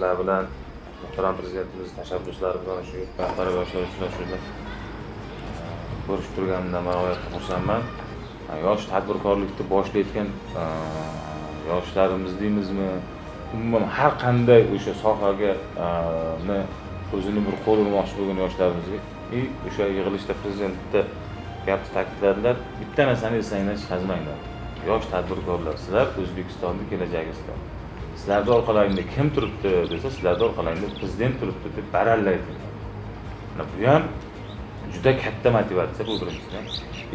sizlar bilan muhtaram prezidentimiz tashabbuslari bilan shu rahbar yoshlar uchrashuvida ko'rishib turganimdan men g'oyatda xursandman. Yosh tadbirkorlikni boshlayotgan yoshlarimiz deymizmi, umuman har qanday o'sha sohaga o'zini bir qo'l urmoqchi bo'lgan yoshlarimizga o'sha yig'ilishda prezidentda gapni ta'kidladilar. Bitta narsani esingizdan chiqarmanglar. Yosh tadbirkorlar, sizlar O'zbekistonning kelajagisizlar. Sizlarning orqalaringda kim turibdi desa, sizlarning orqalaringda prezident turibdi deb barallaydi. Bu ham juda katta motivatsiya bu birinchidan.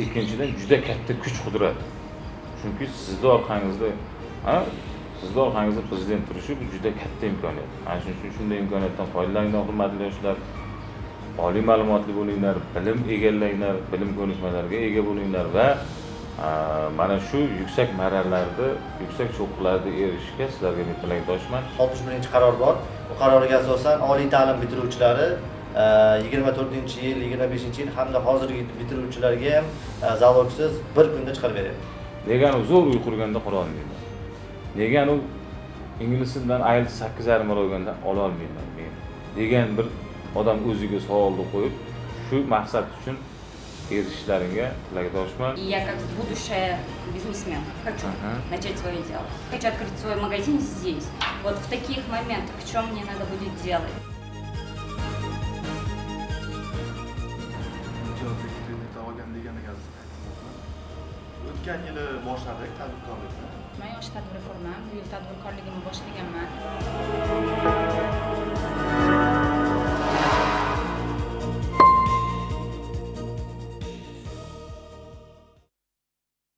Ikkinchidan juda katta kuch-qudrat. Chunki sizning orqangizda prezident turishi bu juda katta imkoniyat. Ana shuning uchun shunday imkoniyatdan foydalaninglar, hurmatli yoshlar. Oliy ma'lumotli bo'linglar, bilim egallanglar, bilim ko'nikmalariga ega bo'linglar va mana shu yuksak marralarda, yuksak cho'qqilarda erishishga sizlarga men tilakdoshman. 61-qaror bor. Bu qarorga asosan oliy ta'lim bitiruvchilari 24-yil, 25-yil hamda hozirgi bitiruvchilarga ham zalogsiz bir kunda chiqarib beryapti. Nega u zo'r uy qurganda qura olmayman? Nega u inglizdan IELTS 8,5 olganda ola olmayman men? Degan bir odam o'ziga savolni qo'yib, shu maqsad uchun erishishlaringga tilakdoshman. Я как будущая бизнесменка хочу начать свое дело. Хочу открыть свой магазин здесь. Вот в таких моментах, что мне надо будет делать? O'tgan yili boshladik tadbirkorlikni. Men yosh tadbirkorman, bu yil tadbirkorligimni boshlaganman.